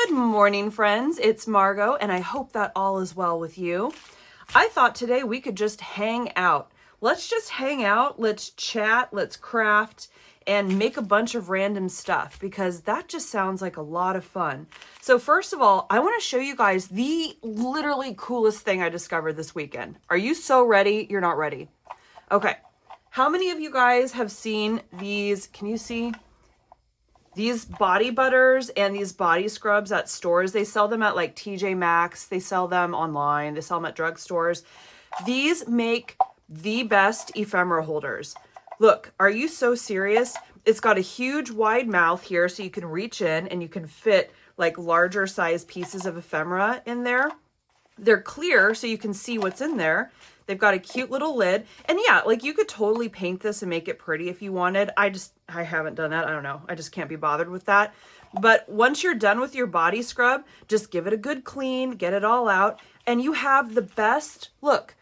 Good morning, friends. It's Margot, and I hope that all is well with you. I thought today we could just hang out. Let's just hang out, let's chat, let's craft, and make a bunch of random stuff because that just sounds like a lot of fun. So first of all, I want to show you guys the literally coolest thing I discovered this weekend. Are you so ready? You're not ready. Okay. How many of you guys have seen these? Can you see? These body butters and these body scrubs at stores. They sell them at like TJ Maxx. They sell them online. They sell them at drugstores. These make the best ephemera holders. Look, are you so serious? It's got a huge wide mouth here so you can reach in and you can fit like larger size pieces of ephemera in there. They're clear so you can see what's in there. They've got a cute little lid. And yeah, like you could totally paint this and make it pretty if you wanted. I haven't done that. I don't know. I just can't be bothered with that. But once you're done with your body scrub, just give it a good clean, get it all out. And you have the best, look,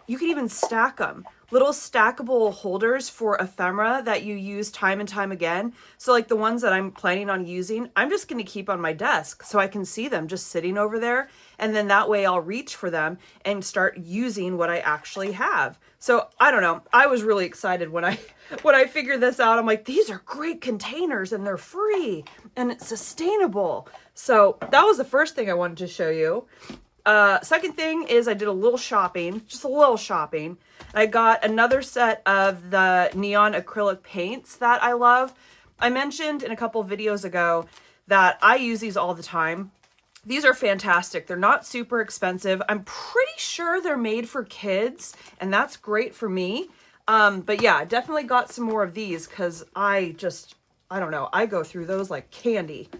you can even stack them. Little stackable holders for ephemera that you use time and time again. So like the ones that I'm planning on using, I'm just going to keep on my desk so I can see them just sitting over there. And then that way I'll reach for them and start using what I actually have. So I don't know. I was really excited when I figured this out. I'm like, these are great containers and they're free and it's sustainable. So that was the first thing I wanted to show you. Second thing is I did a little shopping, just a little shopping. I got another set of the neon acrylic paints that I love. I mentioned in a couple videos ago that I use these all the time. These are fantastic. They're not super expensive. I'm pretty sure they're made for kids, and that's great for me. But yeah, definitely got some more of these because I don't know, I go through those like candy.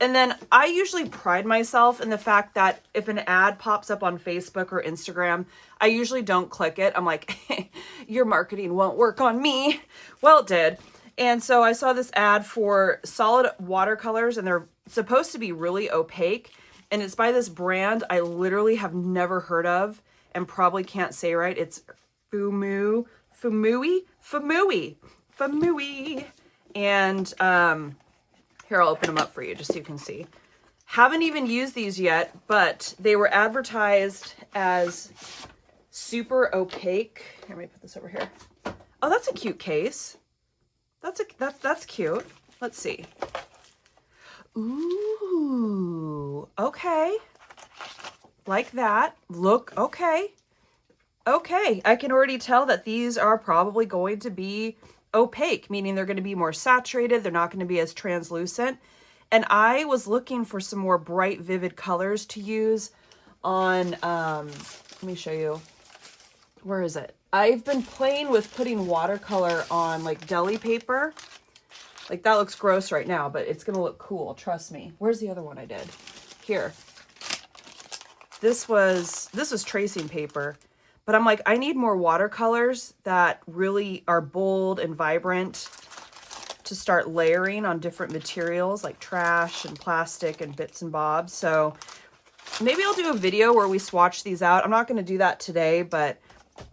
And then I usually pride myself in the fact that if an ad pops up on Facebook or Instagram, I usually don't click it. I'm like, your marketing won't work on me. Well, it did. And so I saw this ad for solid watercolors and they're supposed to be really opaque. And it's by this brand I literally have never heard of and probably can't say right. It's Famui. And, here, I'll open them up for you just so you can see. Haven't even used these yet, but they were advertised as super opaque. Here, let me put this over here. Oh, that's a cute case. That's cute. Let's see. Ooh, okay. Like that. Look, okay. Okay, I can already tell that these are probably going to be opaque, meaning they're going to be more saturated. They're not going to be as translucent. And I was looking for some more bright, vivid colors to use on, let me show you. Where is it? I've been playing with putting watercolor on like deli paper. Like that looks gross right now, but it's going to look cool. Trust me. Where's the other one I did? Here. This was tracing paper. But I'm like, I need more watercolors that really are bold and vibrant to start layering on different materials like trash and plastic and bits and bobs. So maybe I'll do a video where we swatch these out. I'm not going to do that today, but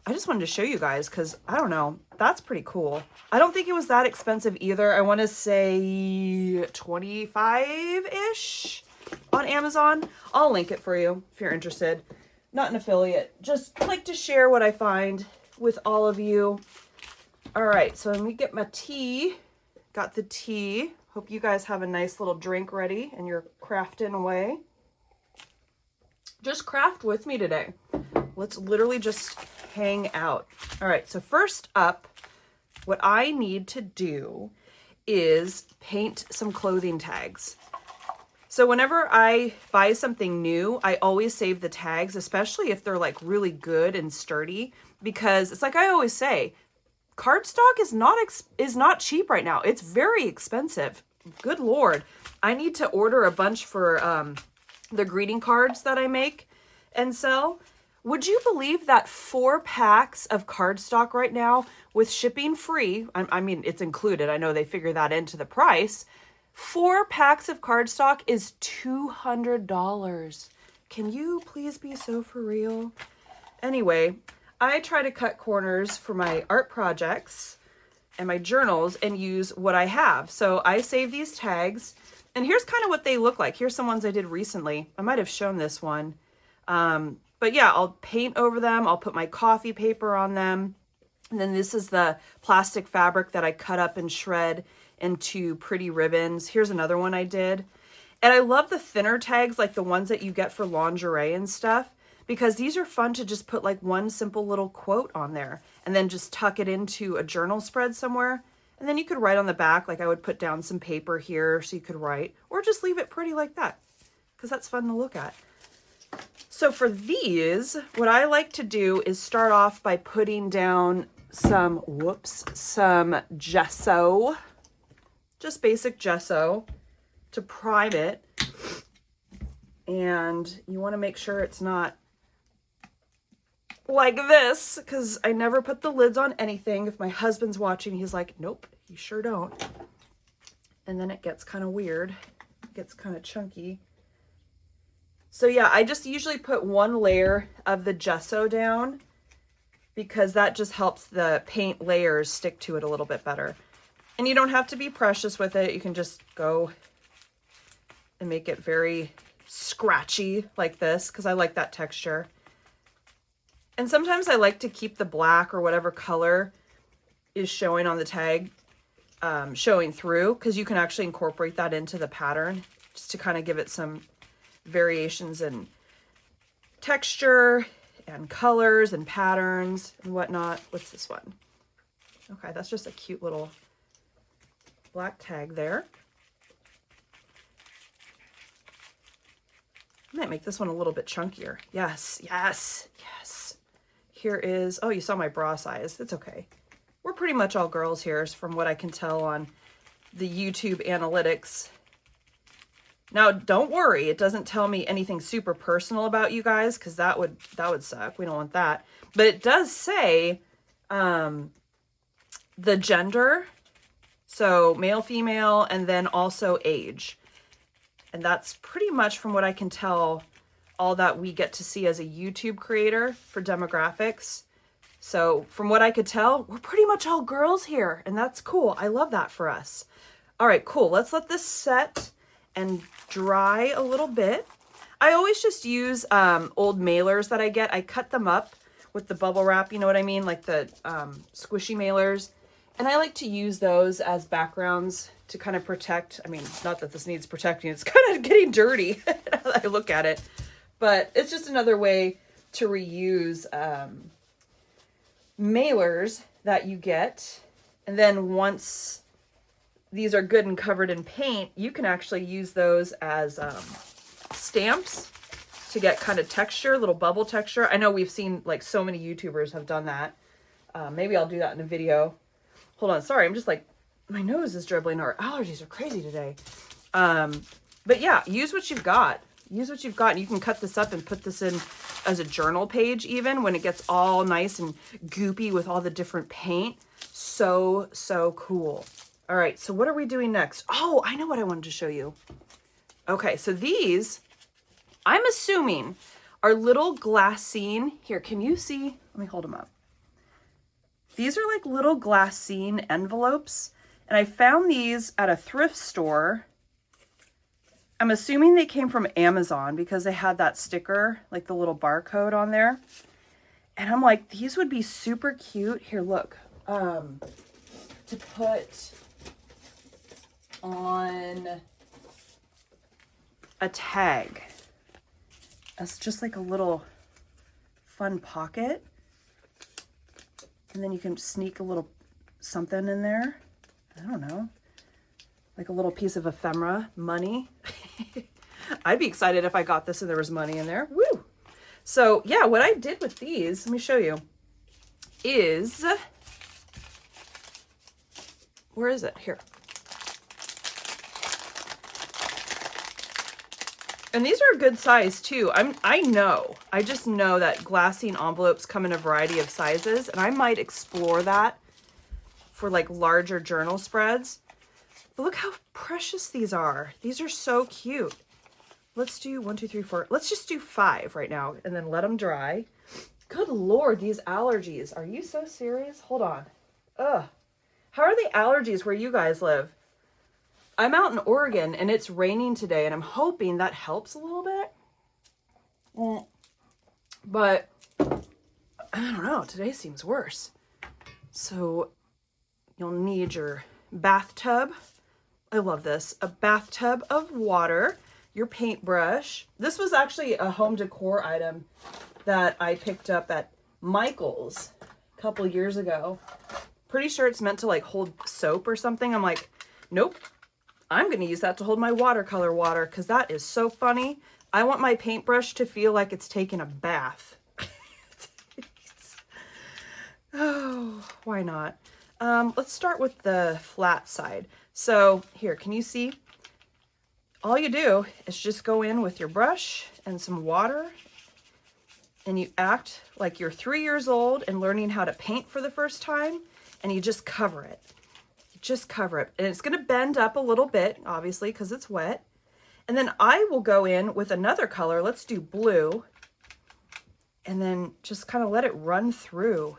I just wanted to show you guys because I don't know. That's pretty cool. I don't think it was that expensive either. I want to say 25-ish on Amazon. I'll link it for you if you're interested. Not an affiliate, just like to share what I find with all of you. All right, so let me get my tea. Got the tea. Hope you guys have a nice little drink ready and you're crafting away. Just craft with me today. Let's literally just hang out. All right, so first up, what I need to do is paint some clothing tags. So whenever I buy something new, I always save the tags, especially if they're like really good and sturdy, because it's like I always say, cardstock is not cheap right now. It's very expensive. Good Lord. I need to order a bunch for the greeting cards that I make and sell. Would you believe that 4 packs of cardstock right now with shipping free, I mean, it's included. I know they figure that into the price. 4 packs of cardstock is $200. Can you please be so for real? Anyway, I try to cut corners for my art projects and my journals and use what I have. So I save these tags And here's kind of what they look like. Here's some ones I did recently. I might have shown this one. But yeah, I'll paint over them. I'll put my coffee paper on them. And then this is the plastic fabric that I cut up and shred into pretty ribbons. Here's another one I did. And I love the thinner tags, like the ones that you get for lingerie and stuff, because these are fun to just put like one simple little quote on there and then just tuck it into a journal spread somewhere. And then you could write on the back, like I would put down some paper here so you could write, or just leave it pretty like that, because that's fun to look at. So for these, what I like to do is start off by putting down some gesso, just basic gesso to prime it. And you want to make sure it's not like this, because I never put the lids on anything. If my husband's watching, he's like, nope, you sure don't. And then it gets kind of weird. It gets kind of chunky. So yeah, I just usually put one layer of the gesso down because that just helps the paint layers stick to it a little bit better. And you don't have to be precious with it. You can just go and make it very scratchy like this, because I like that texture. And sometimes I like to keep the black or whatever color is showing on the tag showing through, because you can actually incorporate that into the pattern just to kind of give it some variations in texture and colors and patterns and whatnot. What's this one? Okay, that's just a cute little black tag there. I might make this one a little bit chunkier. Yes, yes, yes. Here is, oh, you saw my bra size. It's okay. We're pretty much all girls here, from what I can tell on the YouTube analytics. Now, don't worry, it doesn't tell me anything super personal about you guys, because that would suck. We don't want that. But it does say the gender, so male, female, and then also age. And that's pretty much, from what I can tell, all that we get to see as a YouTube creator for demographics. So from what I could tell, we're pretty much all girls here, and that's cool. I love that for us. All right, cool. Let's let this set and dry a little bit. I always just use old mailers that I get. I cut them up with the bubble wrap, you know what I mean? Like the squishy mailers. And I like to use those as backgrounds to kind of protect. I mean, not that this needs protecting. It's kind of getting dirty now that I look at it. But it's just another way to reuse mailers that you get. And then once these are good and covered in paint, you can actually use those as stamps to get kind of texture, little bubble texture. I know we've seen, like, so many YouTubers have done that. Maybe I'll do that in a video. Hold on, sorry, I'm just like, my nose is dribbling. Our allergies are crazy today. But yeah, use what you've got. Use what you've got, and you can cut this up and put this in as a journal page even when it gets all nice and goopy with all the different paint. So, so cool. All right, so what are we doing next? Oh, I know what I wanted to show you. Okay, so these, I'm assuming, are little glassine. Here, can you see? Let me hold them up. These are like little glassine envelopes, and I found these at a thrift store. I'm assuming they came from Amazon because they had that sticker, like the little barcode on there. And I'm like, these would be super cute. Here, look, to put on a tag. It's just like a little fun pocket. And then you can sneak a little something in there. I don't know. Like a little piece of ephemera, money. I'd be excited if I got this and there was money in there. Woo! So yeah, what I did with these, let me show you, is, where is it? Here. And these are a good size too. I just know that glassine envelopes come in a variety of sizes, and I might explore that for like larger journal spreads. But look how precious these are. These are so cute. Let's do 1, 2, 3, 4. Let's just do 5 right now and then let them dry. Good Lord, these allergies. Are you so serious? Hold on. Ugh. How are the allergies where you guys live? I'm out in Oregon and it's raining today, and I'm hoping that helps a little bit. But I don't know, today seems worse. So you'll need your bathtub. I love this. A bathtub of water, your paintbrush. This was actually a home decor item that I picked up at Michael's a couple years ago. Pretty sure it's meant to like hold soap or something. I'm like, nope. I'm going to use that to hold my watercolor water because that is so funny. I want my paintbrush to feel like it's taking a bath. Oh, why not? Let's start with the flat side. So here, can you see? All you do is just go in with your brush and some water, and you act like you're 3 years old and learning how to paint for the first time, and you just cover it. Just cover it. And it's going to bend up a little bit, obviously, because it's wet. And then I will go in with another color. Let's do blue. And then just kind of let it run through.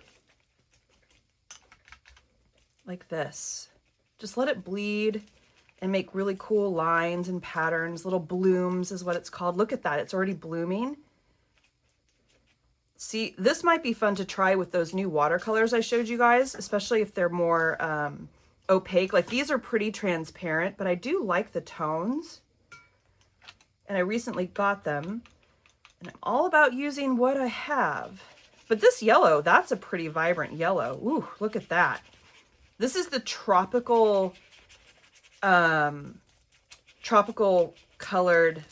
Like this. Just let it bleed and make really cool lines and patterns. Little blooms is what it's called. Look at that. It's already blooming. See, this might be fun to try with those new watercolors I showed you guys, especially if they're more opaque. Like these are pretty transparent, but I do like the tones. And I recently got them. And I'm all about using what I have. But this yellow, that's a pretty vibrant yellow. Ooh, look at that. This is the tropical colored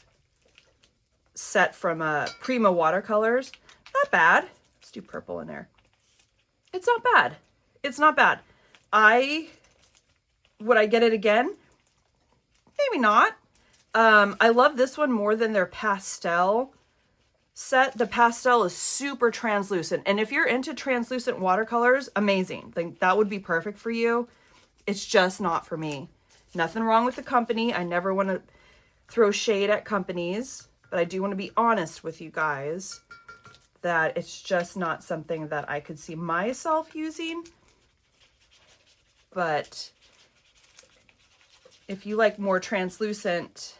set from Prima Watercolors. Not bad. Let's do purple in there. It's not bad. It's not bad. Would I get it again? Maybe not. I love this one more than their pastel set. The pastel is super translucent. And if you're into translucent watercolors, amazing. Like that would be perfect for you. It's just not for me. Nothing wrong with the company. I never want to throw shade at companies, but I do want to be honest with you guys that it's just not something that I could see myself using. But if you like more translucent,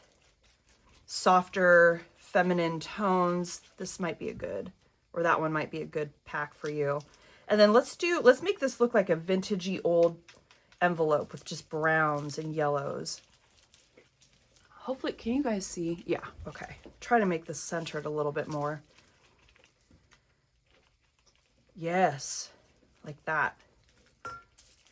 softer, feminine tones, this might be a good, or that one might be a good pack for you. And then let's make this look like a vintagey old envelope with just browns and yellows. Hopefully, can you guys see? Yeah, okay. Try to make this centered a little bit more. Yes, like that.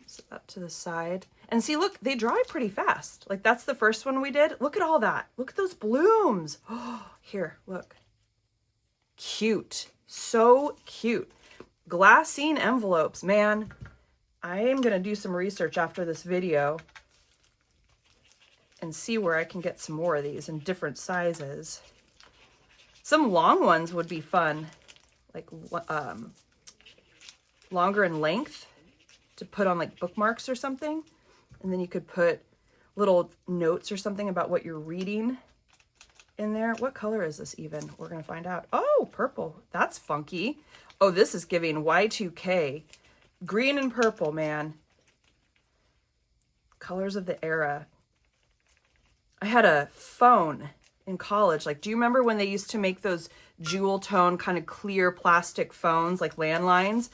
Set that to the side. And see, look, they dry pretty fast. Like that's the first one we did. Look at all that. Look at those blooms. Oh, here, look. Cute. So cute. Glassine envelopes, man. I am going to do some research after this video and see where I can get some more of these in different sizes. Some long ones would be fun. Like longer in length to put on like bookmarks or something. And then you could put little notes or something about what you're reading in there. What color is this even? We're going to find out. Oh, purple. That's funky. Oh, this is giving Y2K. Green and purple, man. Colors of the era. I had a phone in college. Like, do you remember when they used to make those jewel tone kind of clear plastic phones, like landlines?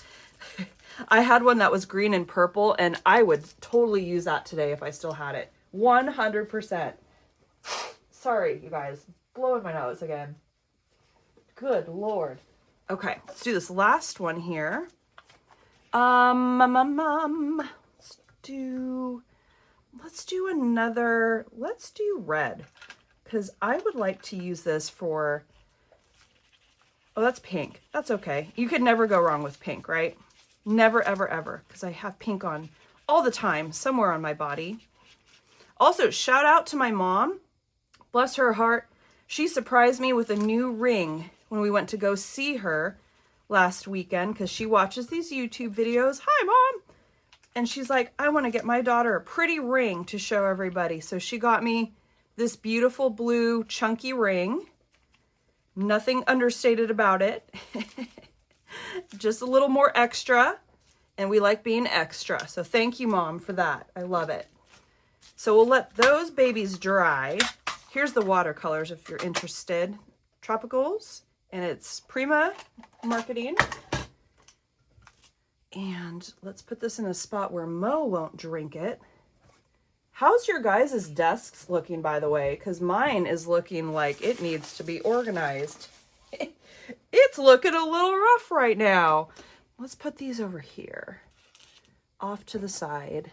I had one that was green and purple, and I would totally use that today if I still had it. 100%. Sorry, you guys. Blowing my nose again. Good Lord. Okay, let's do this last one here. Let's do red, because I would like to use this for, oh, that's pink. That's okay. You could never go wrong with pink, right? Never, ever, ever, because I have pink on all the time, somewhere on my body. Also, shout out to my mom. Bless her heart. She surprised me with a new ring when we went to go see her last weekend, because she watches these YouTube videos. Hi, Mom. And she's like, I want to get my daughter a pretty ring to show everybody. So she got me this beautiful blue chunky ring. Nothing understated about it. Just a little more extra. And we like being extra. So thank you, Mom, for that. I love it. So we'll let those babies dry. Here's the watercolors if you're interested. Tropicals, and it's Prima Marketing. And let's put this in a spot where Mo won't drink it. How's your guys' desks looking, by the way? Because mine is looking like it needs to be organized. It's looking a little rough right now. Let's put these over here, off to the side.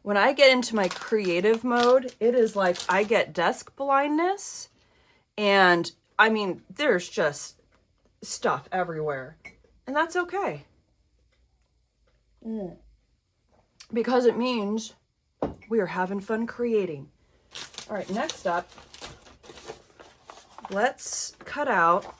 When I get into my creative mode, it is like I get desk blindness. And I mean, there's just stuff everywhere. And that's okay. Because it means we are having fun creating. All right, next up, let's cut out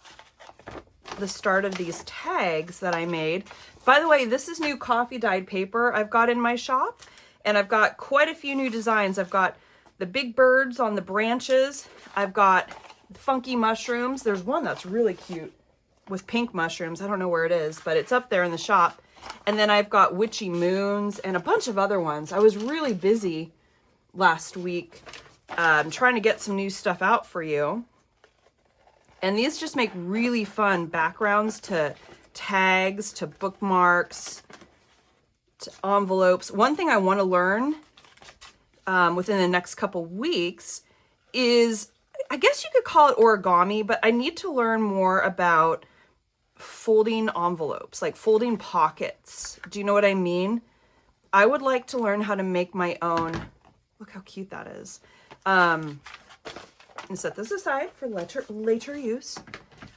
the start of these tags that I made. By the way, this is new coffee dyed paper I've got in my shop, and I've got quite a few new designs. I've got the big birds on the branches. I've got funky mushrooms. There's one that's really cute with pink mushrooms. I don't know where it is, but it's up there in the shop. And then I've got witchy moons and a bunch of other ones. I was really busy last week trying to get some new stuff out for you. And these just make really fun backgrounds to tags, to bookmarks, to envelopes. One thing I want to learn within the next couple weeks is, I guess you could call it origami, but I need to learn more about folding envelopes, like folding pockets. Do you know what I mean? I would like to learn how to make my own. Look how cute that is. And set this aside for later use.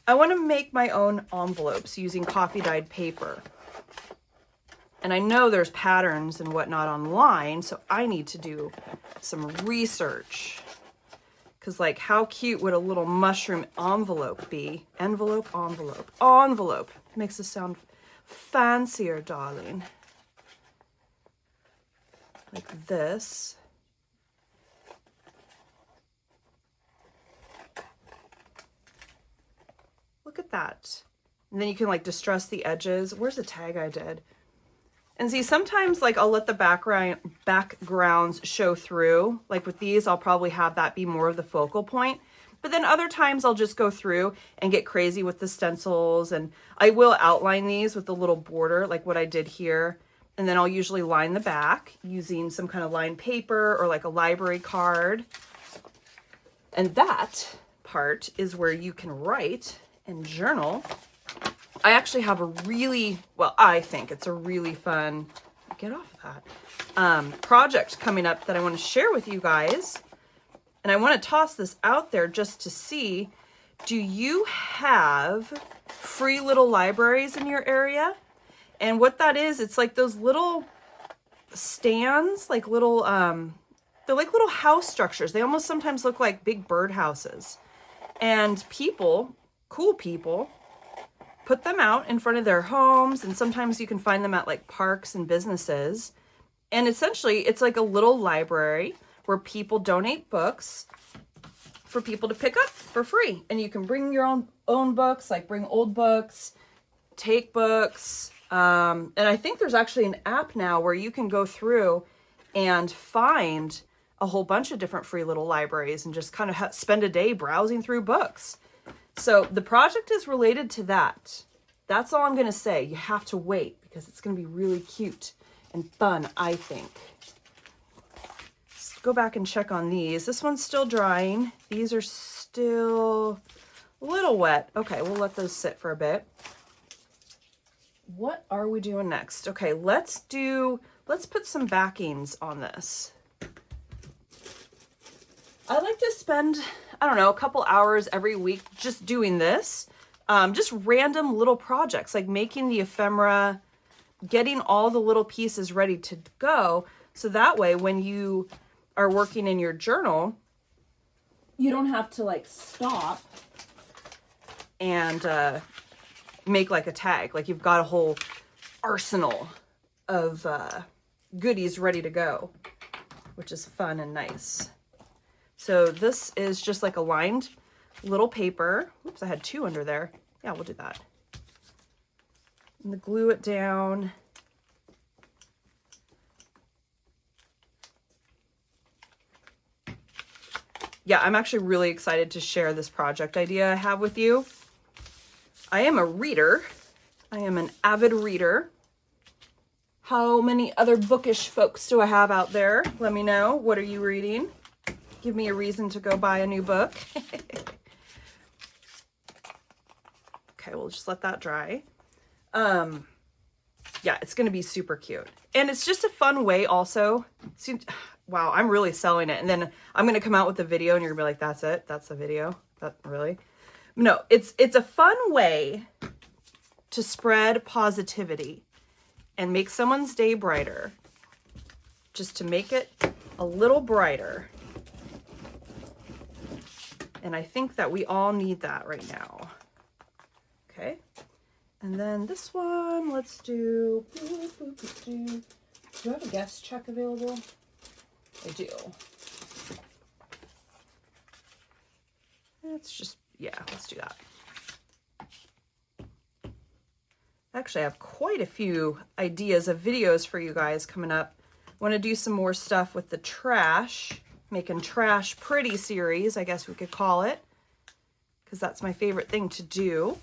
I want to make my own envelopes using coffee dyed paper. And I know there's patterns and whatnot online, so I need to do some research. Because, like, how cute would a little mushroom envelope be? Envelope, envelope, envelope. Makes us sound fancier, darling. Like this. Look at that. And then you can like distress the edges. Where's the tag I did? And see, sometimes like I'll let the backgrounds show through. Like with these, I'll probably have that be more of the focal point. But then other times I'll just go through and get crazy with the stencils. And I will outline these with a little border, like what I did here. And then I'll usually line the back using some kind of lined paper or like a library card. And that part is where you can write and journal. I actually have a really, well, I think it's a really fun, get off of that, project coming up that I want to share with you guys. And I want to toss this out there just to see, do you have free little libraries in your area? And what that is, it's like those little stands, like little, they're like little house structures. They almost sometimes look like big bird houses. And people, cool people, put them out in front of their homes, and sometimes you can find them at like parks and businesses. And essentially it's like a little library where people donate books for people to pick up for free. And you can bring your own books, like bring old books, take books. And I think there's actually an app now where you can go through and find a whole bunch of different free little libraries and just kind of spend a day browsing through books. So the project is related to that. That's all I'm going to say. You have to wait because it's going to be really cute and fun, I think. Let's go back and check on these. This one's still drying. These are still a little wet. Okay, we'll let those sit for a bit. What are we doing next? Okay, let's put some backings on this. I like to spend, I don't know, a couple hours every week just doing this. Just random little projects, like making the ephemera, getting all the little pieces ready to go. So that way, when you are working in your journal, you don't have to like stop and make like a tag. Like you've got a whole arsenal of goodies ready to go, which is fun and nice. So this is just like a lined little paper. Oops, I had two under there. Yeah, we'll do that. And glue it down. yeah, I'm actually really excited to share this project idea I have with you. I am a reader. I am an avid reader. How many other bookish folks do I have out there? Let me know. What are you reading? Give me a reason to go buy a new book. Okay, we'll just let that dry. Yeah, it's going to be super cute. And it's just a fun way also. See, wow, I'm really selling it. And then I'm going to come out with a video and you're going to be like, that's it? That's the video? That really? No, it's a fun way to spread positivity and make someone's day brighter. Just to make it a little brighter. And I think that we all need that right now. Okay. And then this one, let's do, do I have a guest check available? I do. Let's just, yeah, let's do that. Actually, I have quite a few ideas of videos for you guys coming up. I want to do some more stuff with the trash, making trash pretty series, I guess we could call it, because that's my favorite thing to do.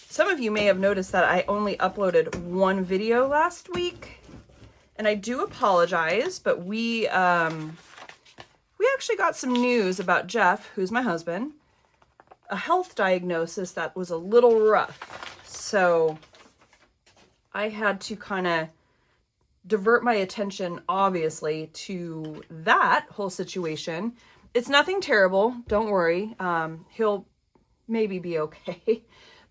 Some of you may have noticed that I only uploaded one video last week, and I do apologize, but we actually got some news about Jeff, who's my husband, a health diagnosis that was a little rough. So I had to kind of divert my attention, obviously, to that whole situation. It's nothing terrible. Don't worry. He'll maybe be okay.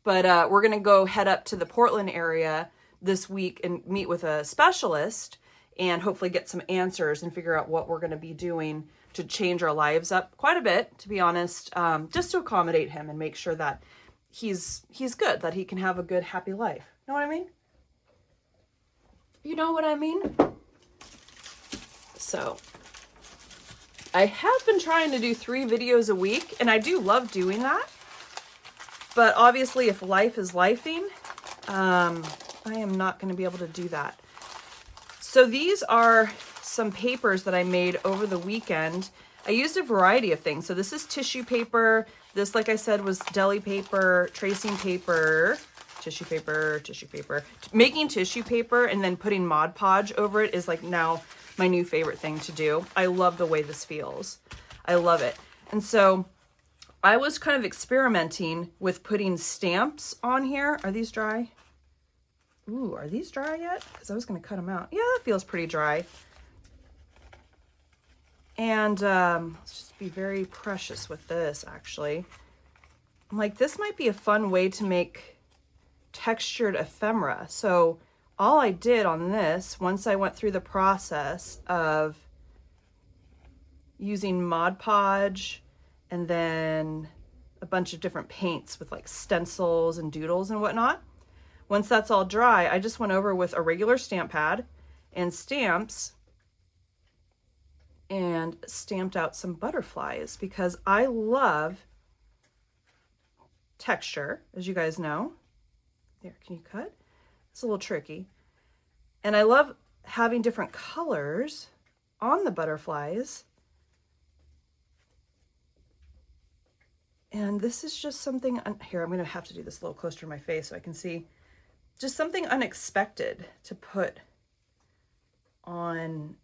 But we're going to go head up to the Portland area this week and meet with a specialist and hopefully get some answers and figure out what we're going to be doing to change our lives up quite a bit, to be honest, just to accommodate him and make sure that he's good, that he can have a good, happy life. Know what I mean? You know what I mean? So I have been trying to do 3 videos a week, and I do love doing that. But obviously, if life is lifing, I am not going to be able to do that. So these are some papers that I made over the weekend. I used a variety of things. So this is tissue paper. This, like I said, was deli paper, tracing paper, tissue paper, tissue paper. Making tissue paper and then putting Mod Podge over it is like now my new favorite thing to do. I love the way this feels. I love it. And so I was kind of experimenting with putting stamps on here. Are these dry? Ooh, are these dry yet? Because I was going to cut them out. Yeah, that feels pretty dry. And let's just be very precious with this, actually. I'm like, this might be a fun way to make textured ephemera. So all I did on this, once I went through the process of using Mod Podge and then a bunch of different paints with like stencils and doodles and whatnot, once that's all dry, I just went over with a regular stamp pad and stamps and stamped out some butterflies because I love texture, as you guys know. There, can you cut? It's a little tricky. And I love having different colors on the butterflies. And this is just something, here, I'm gonna have to do this a little closer to my face so I can see. Just something unexpected to put on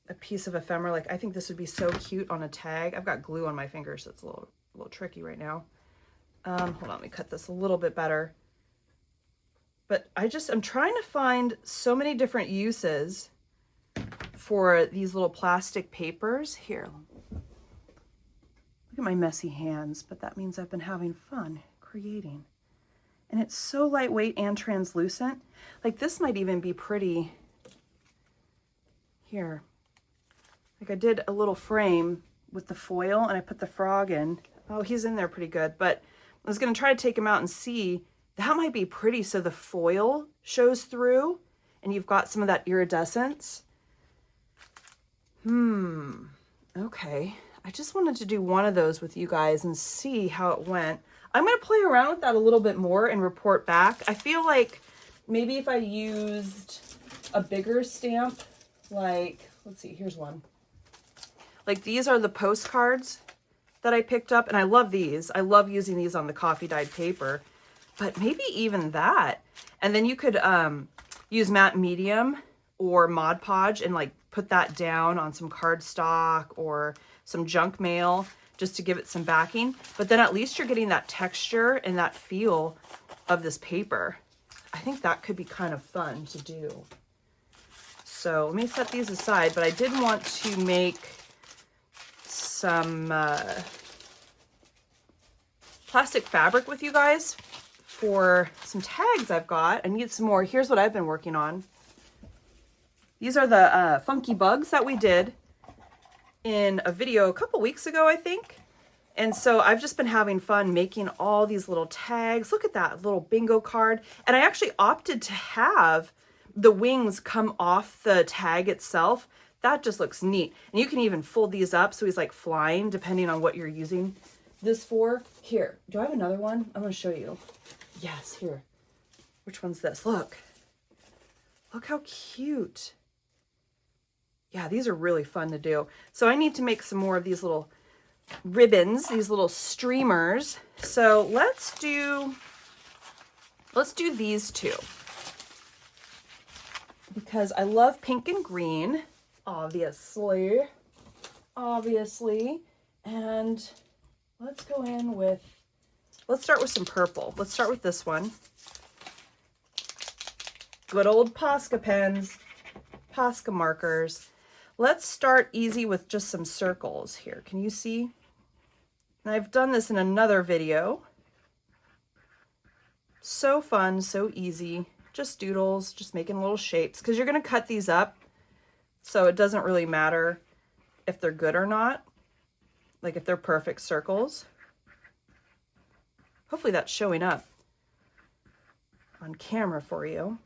a piece of ephemera. Like, I think this would be so cute on a tag. I've got glue on my fingers, so it's a little tricky right now. Hold on, let me cut this a little bit better. But I'm trying to find so many different uses for these little plastic papers. Here, look at my messy hands, but that means I've been having fun creating. And it's so lightweight and translucent. Like, this might even be pretty here. Like, I did a little frame with the foil and I put the frog in. Oh, he's in there pretty good. But I was going to try to take him out and see. That might be pretty so the foil shows through and you've got some of that iridescence. Okay. I just wanted to do one of those with you guys and see how it went. I'm going to play around with that a little bit more and report back. I feel like maybe if I used a bigger stamp, like, let's see, here's one. Like these are the postcards that I picked up, and I love these. I love using these on the coffee dyed paper, but maybe even that. And then you could use matte medium or Mod Podge and like put that down on some cardstock or some junk mail just to give it some backing. But then at least you're getting that texture and that feel of this paper. I think that could be kind of fun to do. So let me set these aside, but I did want to make some plastic fabric with you guys for some tags I've got. I need some more. Here's what I've been working on. These are the funky bugs that we did in a video a couple weeks ago, I think. And so I've just been having fun making all these little tags. Look at that little bingo card. And I actually opted to have the wings come off the tag itself. That just looks neat. And you can even fold these up so he's like flying depending on what you're using this for. Here, do I have another one? I'm going to show you. Yes, here. Which one's this? Look. Look how cute. Yeah, these are really fun to do. So I need to make some more of these little ribbons, these little streamers. So let's do these two. Because I love pink and green, obviously. And let's go in with, let's start with some purple. Let's start with this one. Good old Posca pens, Posca markers. Let's start easy with just some circles here. Can you see? And I've done this in another video. So fun, so easy. Just doodles, just making little shapes, because you're going to cut these up. So it doesn't really matter if they're good or not. Like if they're perfect circles. Hopefully that's showing up on camera for you.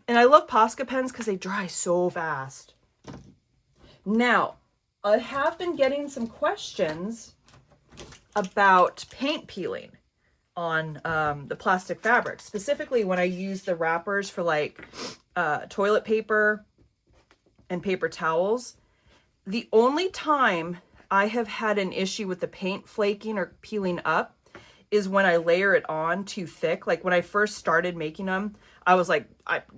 And I love Posca pens because they dry so fast. Now, I have been getting some questions about paint peeling on the plastic fabric, specifically when I use the wrappers for like toilet paper and paper towels. The only time I have had an issue with the paint flaking or peeling up is when I layer it on too thick. Like when I first started making them, I was like,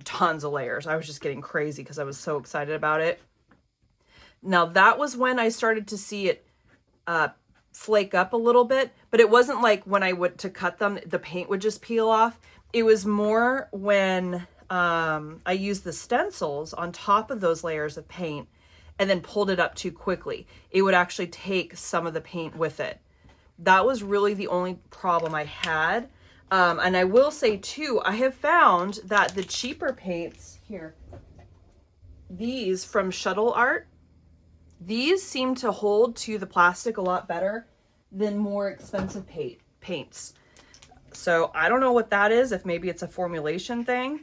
tons of layers. I was just getting crazy because I was so excited about it. Now that was when I started to see it flake up a little bit, but it wasn't like when I went to cut them, the paint would just peel off. It was more when I used the stencils on top of those layers of paint and then pulled it up too quickly. It would actually take some of the paint with it. That was really the only problem I had. And I will say too, I have found that the cheaper paints here, these from Shuttle Art, these seem to hold to the plastic a lot better than more expensive paints. So I don't know what that is, if maybe it's a formulation thing.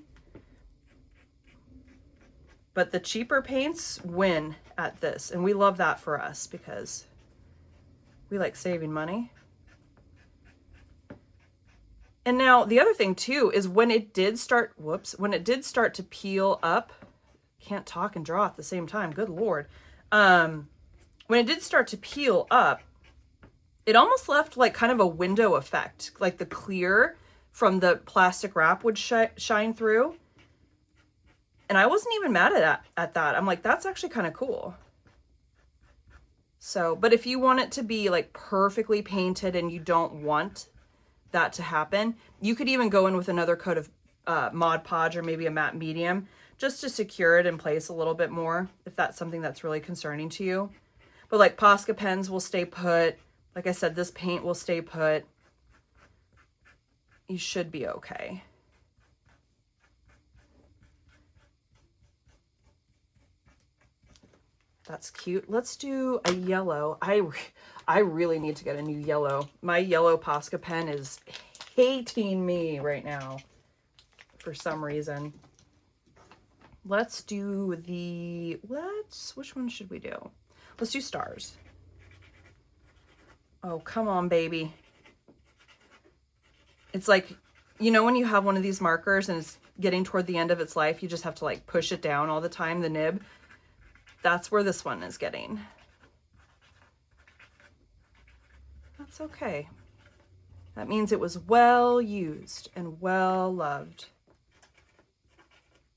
But the cheaper paints win at this. And we love that for us because we like saving money. And now the other thing too is when it did start, when it did start to peel up, can't talk and draw at the same time, good Lord. When it did start to peel up, it almost left like kind of a window effect, like the clear from the plastic wrap would shine through. And I wasn't even mad at that. I'm like, that's actually kind of cool. So, but if you want it to be like perfectly painted and you don't want that to happen, you could even go in with another coat of Mod Podge or maybe a matte medium just to secure it in place a little bit more if that's something that's really concerning to you. But like Posca pens will stay put. Like I said, this paint will stay put. You should be okay. That's cute. Let's do a yellow. I really need to get a new yellow. My yellow Posca pen is hating me right now for some reason. Let's do the, which one should we do? Let's do stars. Oh, come on, baby. It's like, you know, when you have one of these markers and getting toward the end of its life. You just have to like push it down all the time, the nib. That's where this one is getting. That's okay. That means it was well used and well loved.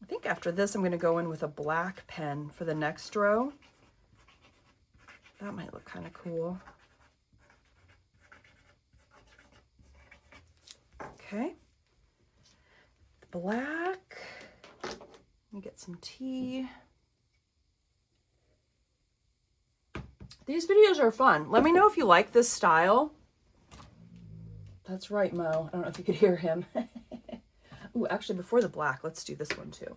I think after this, I'm going to go in with a black pen for the next row. That might look kind of cool. Okay. The black. Let me get some tea. These videos are fun. Let me know if you like this style. That's right, Mo. I don't know if you could hear him. Ooh, actually, before the black, let's do this one too.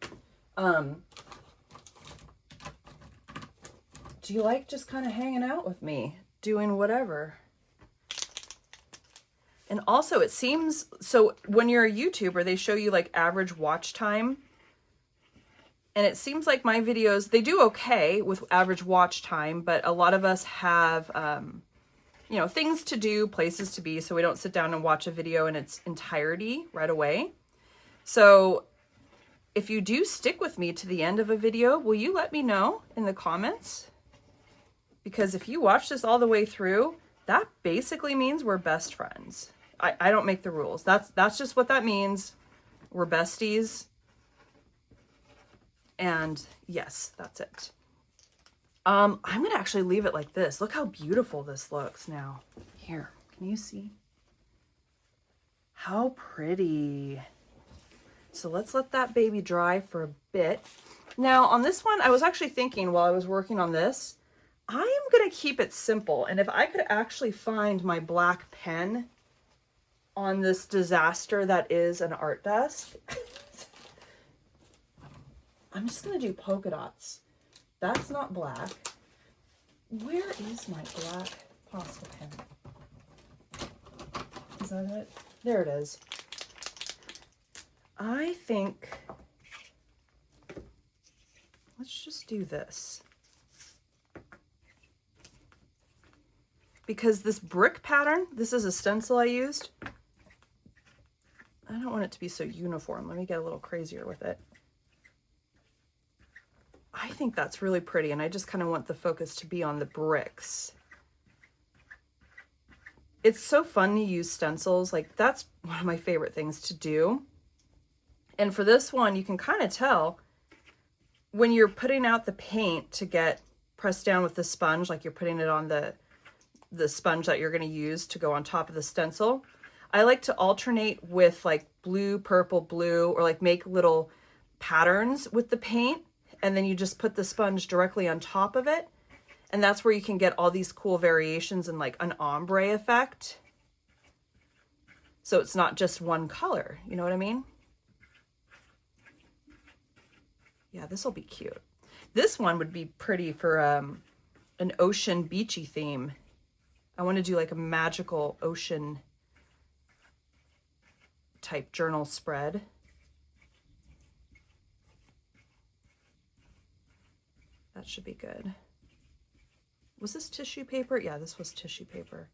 Do you like just kind of hanging out with me, doing whatever? And also, it seems, so when you're a YouTuber, they show you like average watch time. And it seems like my videos, they do okay with average watch time, but a lot of us have, you know, things to do, places to be, so we don't sit down and watch a video in its entirety right away. So if you do stick with me to the end of a video, will you let me know in the comments? Because if you watch this all the way through, that basically means we're best friends. I don't make the rules. That's just what that means. We're besties. And yes, that's it. I'm going to actually leave it like this. Look how beautiful this looks now. Here, can you see? How pretty. So let's let that baby dry for a bit. Now on this one, I was actually thinking while I was working on this, I am going to keep it simple. And if I could actually find my black pen on this disaster that is an art desk, I'm just going to do polka dots. That's not black. Where is my black Posca pen? Is that it? There it is. I think, let's just do this. Because this brick pattern, this is a stencil I used. I don't want it to be so uniform. Let me get a little crazier with it. I think that's really pretty, and I just kind of want the focus to be on the bricks. It's so fun to use stencils. Like, that's one of my favorite things to do. And for this one, you can kind of tell when you're putting out the paint to get pressed down with the sponge, like you're putting it on the sponge that you're going to use to go on top of the stencil. I like to alternate with like blue, purple, blue, or like make little patterns with the paint. And then you just put the sponge directly on top of it. And that's where you can get all these cool variations and like an ombre effect. So it's not just one color, you know what I mean? Yeah, this will be cute. This one would be pretty for an ocean beachy theme. I want to do like a magical ocean type journal spread. That should be good. Was this tissue paper? Yeah, this was tissue paper.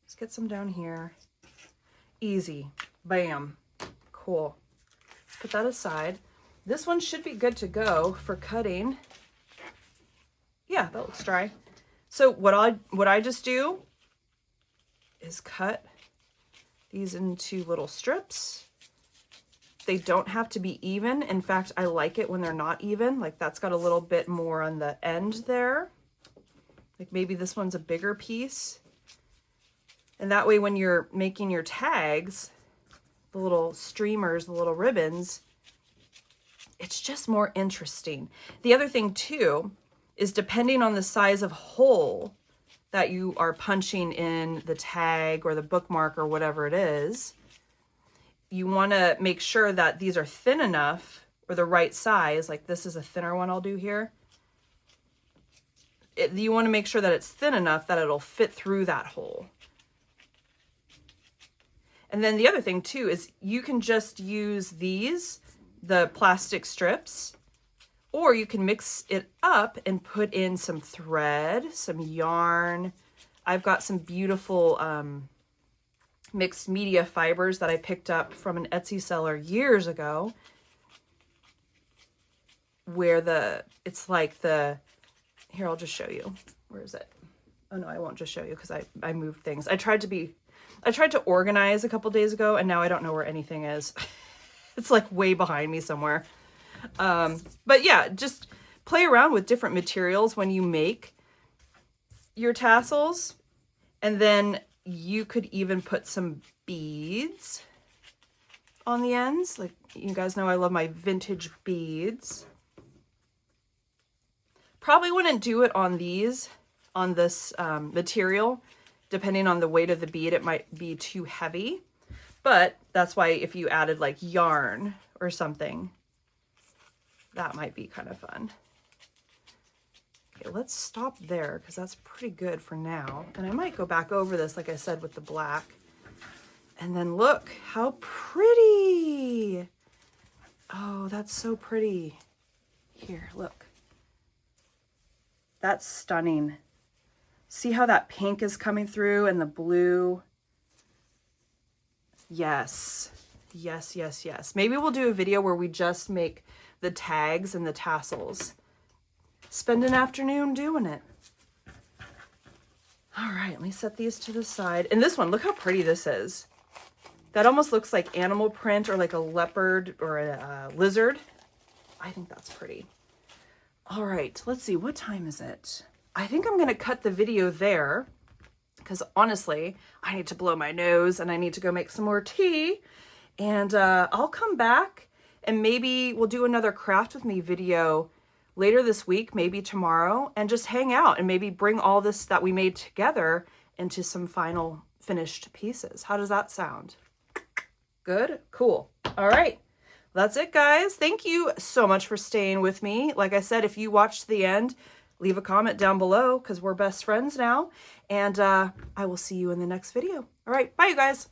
Let's get some down here. Easy. Bam. Cool. Put that aside. This one should be good to go for cutting. Yeah, that looks dry. So what I just do is cut these into little strips. They don't have to be even. In fact, I like it when they're not even. Like that's got a little bit more on the end there. Like maybe this one's a bigger piece. And that way when you're making your tags, the little streamers, the little ribbons, it's just more interesting. The other thing too is depending on the size of hole that you are punching in the tag or the bookmark or whatever it is, you want to make sure that these are thin enough or the right size. Like this is a thinner one I'll do here. You want to make sure that it's thin enough that it'll fit through that hole. And then the other thing too is you can just use these, the plastic strips, or you can mix it up and put in some thread, some yarn. I've got some beautiful mixed media fibers that I picked up from an Etsy seller years ago. where it's like the, here, I'll just show you. Where is it? Oh no, I won't just show you because I moved things. I tried to organize a couple days ago and now I don't know where anything is. It's like way behind me somewhere. But yeah, just play around with different materials when you make your tassels. And then you could even put some beads on the ends. Like, you guys know I love my vintage beads. Probably wouldn't do it on this material. Depending on the weight of the bead, it might be too heavy. But that's why if you added like yarn or something, that might be kind of fun. Okay, let's stop there because that's pretty good for now. And I might go back over this, like I said, with the black. And then look how pretty. Oh, that's so pretty. Here, look. That's stunning. See how that pink is coming through and the blue? Yes. Yes, yes, yes. Maybe we'll do a video where we just make the tags and the tassels. Spend an afternoon doing it. All right, let me set these to the side. And this one, look how pretty this is. That almost looks like animal print or like a leopard or a lizard. I think that's pretty. All right, let's see, what time is it? I think I'm gonna cut the video there because honestly, I need to blow my nose and I need to go make some more tea. And I'll come back and maybe we'll do another craft with me video later this week, maybe tomorrow, and just hang out and maybe bring all this that we made together into some final finished pieces. How does that sound? Good? Cool. All right. That's it, guys. Thank you so much for staying with me. Like I said, if you watched the end, leave a comment down below because we're best friends now. And I will see you in the next video. All right. Bye, you guys.